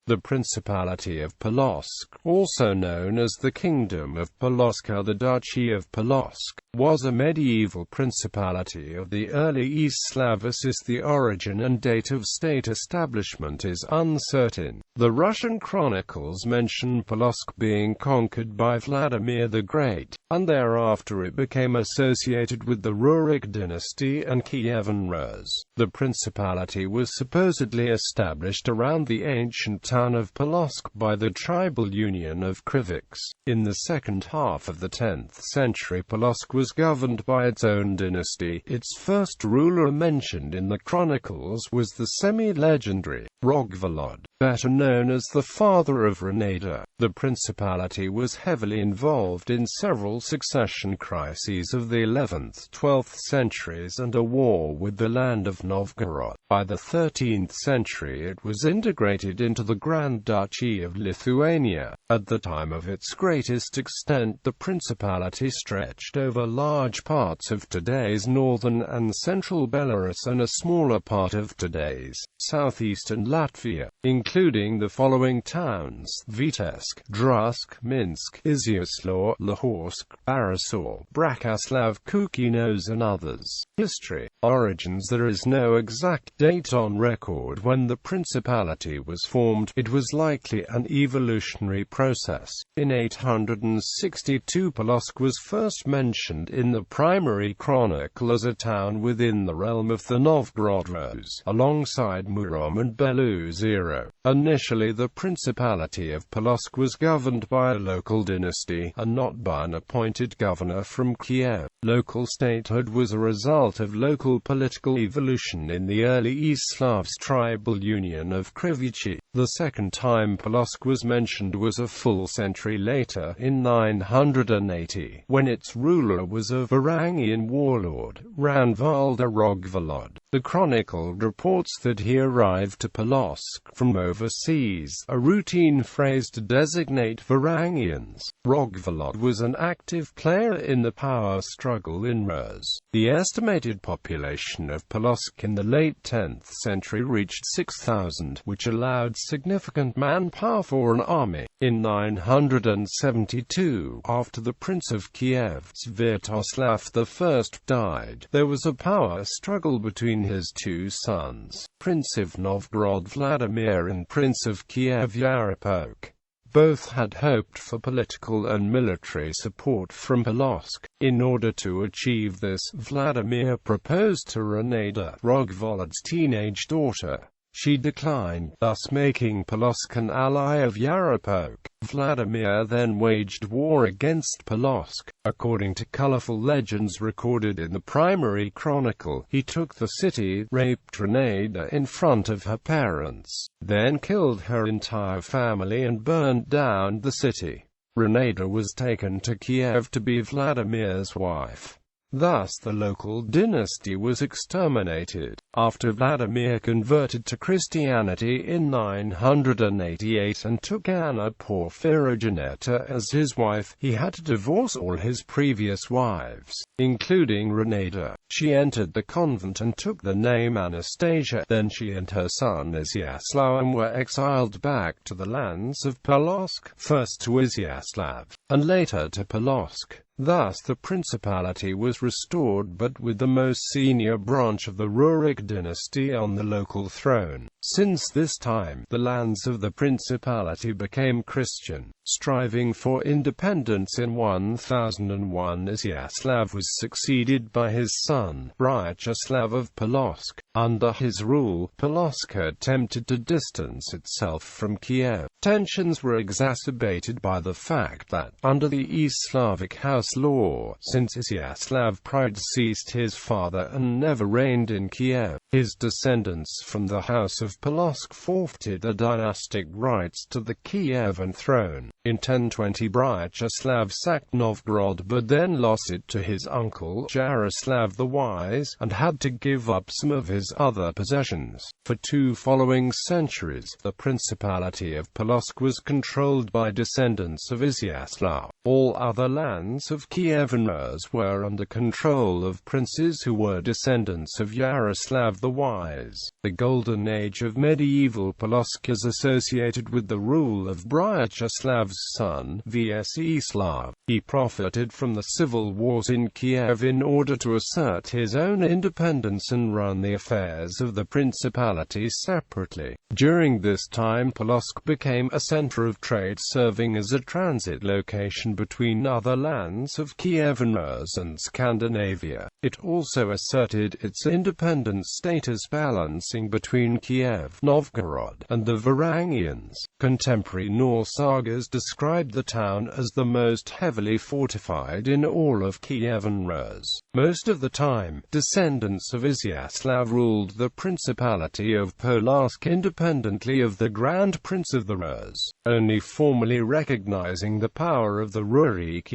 The Principality of Polotsk, also known as the Kingdom of Polotsk or the Duchy of Polotsk, was a medieval principality of the early East Slaversus. The origin and date of state establishment is uncertain. The Russian chronicles mention Polotsk being conquered by Vladimir the Great, and thereafter it became associated with the Rurik dynasty and Kievan Rus. The principality was supposedly established around the ancient town of Polotsk by the tribal union of Kriviks. In the second half of the 10th century, Polotsk was governed by its own dynasty. Its first ruler mentioned in the chronicles was the semi-legendary Rogvolod, better known as the father of Rogneda. The principality was heavily involved in several succession crises of the 11th-12th centuries and a war with the land of Novgorod. By the 13th century it was integrated into the Grand Duchy of Lithuania. At the time of its greatest extent, the principality stretched over large parts of today's northern and central Belarus and a smaller part of today's southeastern Latvia, including the following towns: Vitebsk, Drutsk, Minsk, Izyaslav, Lahorsk, Borisov, Bratislav, Kukinos and others. History. Origins. There is no exact date on record when the principality was formed. It was likely an evolutionary process. In 862, Polotsk was first mentioned in the primary chronicle as a town within the realm of the Novgorod Rus, alongside Murom and Beluzero. Initially, the Principality of Polotsk was governed by a local dynasty, and not by an appointed governor from Kiev. Local statehood was a result of local political evolution in the early East Slavs tribal union of Krivichi. The second time Polotsk was mentioned was a full century later, in 980, when its ruler was a Varangian warlord, Rogvolod Rogvolod. The chronicle reports that he arrived to Polotsk from overseas, a routine phrase to designate Varangians. Rogvolod was an active player in the power struggle in Rus. The estimated population of Polotsk in the late 10th century reached 6,000, which allowed significant manpower for an army. In 972, after the Prince of Kiev, Sviatoslav I, died, there was a power struggle between his two sons, Prince of Novgorod Vladimir and Prince of Kiev Yaripok. Both had hoped for political and military support from Polotsk. In order to achieve this, Vladimir proposed to Rogneda, Rogvolod's teenage daughter. She declined, thus making Polotsk an ally of Yaripok. Vladimir then waged war against Polotsk. According to colorful legends recorded in the primary chronicle, he took the city, raped Rogneda in front of her parents, then killed her entire family and burned down the city. Rogneda was taken to Kiev to be Vladimir's wife. Thus the local dynasty was exterminated. After Vladimir converted to Christianity in 988 and took Anna Porphyrogenita as his wife, he had to divorce all his previous wives, including Rogneda. She entered the convent and took the name Anastasia. Then she and her son Izyaslav were exiled back to the lands of Polotsk, first to Izyaslav, and later to Polotsk. Thus the principality was restored, but with the most senior branch of the Rurik dynasty on the local throne. Since this time, the lands of the principality became Christian. Striving for independence in 1001, Izyaslav was succeeded by his son, Bryachislav of Polotsk. Under his rule, Polotsk attempted to distance itself from Kiev. Tensions were exacerbated by the fact that, under the East Slavic house law, since Izyaslav predeceased his father and never reigned in Kiev, his descendants from the house of Polotsk forfeited the dynastic rights to the Kievan throne. In 1020, Bryachislav sacked Novgorod but then lost it to his uncle Jaroslav the Wise, and had to give up some of his other possessions. For 2 following centuries, the Principality of Polotsk was controlled by descendants of Izyaslav. All other lands of Kievan Rus were under control of princes who were descendants of Yaroslav the Wise. The Golden Age of medieval Polotsk is associated with the rule of Vyacheslave's son, Vyacheslav. He profited from the civil wars in Kiev in order to assert his own independence and run the affairs of the principality separately. During this time, Polotsk became a center of trade, serving as a transit location between other lands of Kievan Rus and Scandinavia. It also asserted its independent status, balancing between Kiev, Novgorod, and the Varangians. Contemporary Norse sagas described the town as the most heavily fortified in all of Kievan Rus. Most of the time, descendants of Izyaslav ruled the Principality of Polotsk independently of the Grand Prince of the Rus, only formally recognizing the power of the Rurik.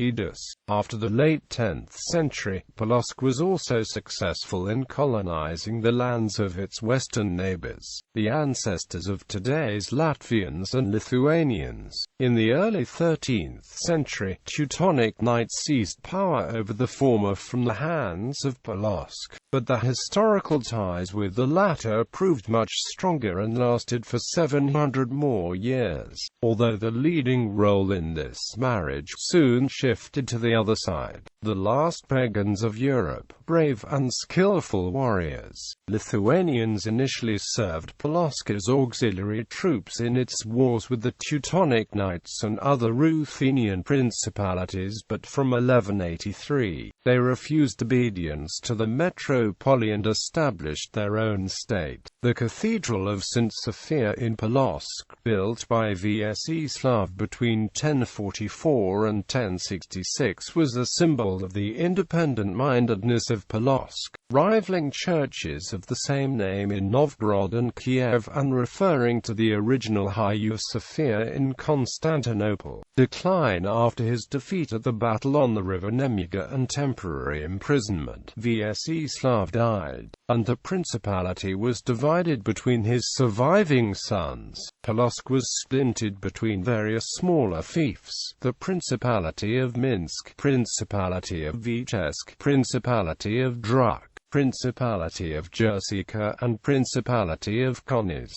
After the late 10th century, Polotsk was also successful in colonizing the lands of its western neighbors, the ancestors of today's Latvians and Lithuanians. In the early 13th century, Teutonic Knights seized power over the former from the hands of Polotsk, but the historical ties with the latter proved much stronger and lasted for 700 more years, although the leading role in this marriage soon shifted to the other side. The last pagans of Europe, brave and skillful warriors, Lithuanians initially served Polotsk as auxiliary troops in its wars with the Teutonic Knights and other Ruthenian principalities, but from 1183, they refused obedience to the metropoly and established their own state. The Cathedral of St. Sophia in Polotsk, built by Vyacheslav between 1044 and 1066, was a symbol of the independent-mindedness of Polotsk, rivaling churches of the same name in Novgorod and Kiev and referring to the original Hagia Sophia in Constantinople. Decline after his defeat at the battle on the river Nemiga and temporary imprisonment, Vyacheslav died, and the principality was divided between his surviving sons. Polotsk was splintered between various smaller fiefs: the Principality of Minsk, Principality of Vitebsk, Principality of Druk, Principality of Jersika, and Principality of Koniz.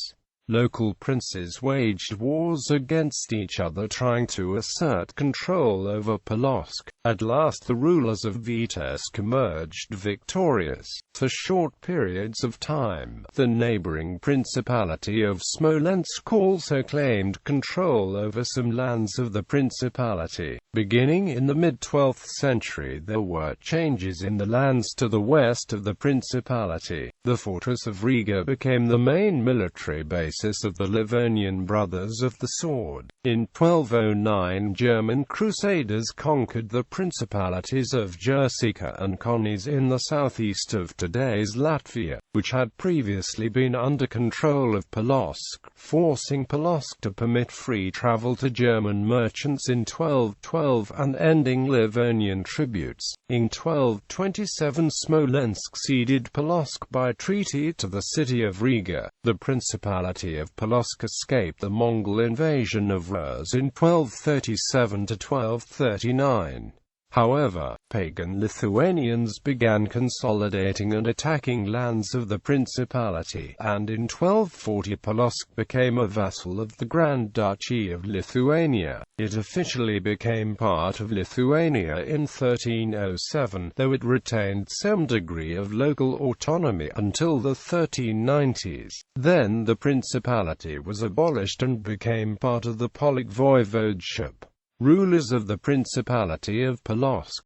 Local princes waged wars against each other, trying to assert control over Polotsk. At last the rulers of Vitebsk emerged victorious. For short periods of time, the neighboring Principality of Smolensk also claimed control over some lands of the Principality. Beginning in the mid-12th century, there were changes in the lands to the west of the Principality. The fortress of Riga became the main military basis of the Livonian Brothers of the Sword. In 1209, German crusaders conquered the principalities of Jersika and Koniz in the southeast of today's Latvia, which had previously been under control of Polotsk, forcing Polotsk to permit free travel to German merchants in 1212 and ending Livonian tributes. In 1227, Smolensk ceded Polotsk by treaty to the city of Riga. The Principality of Polotsk escaped the Mongol invasion of Rus in 1237 to 1239. However, pagan Lithuanians began consolidating and attacking lands of the Principality, and in 1240 Polotsk became a vassal of the Grand Duchy of Lithuania. It officially became part of Lithuania in 1307, though it retained some degree of local autonomy until the 1390s. Then the Principality was abolished and became part of the Polotsk Voivodeship. Rulers of the Principality of Polotsk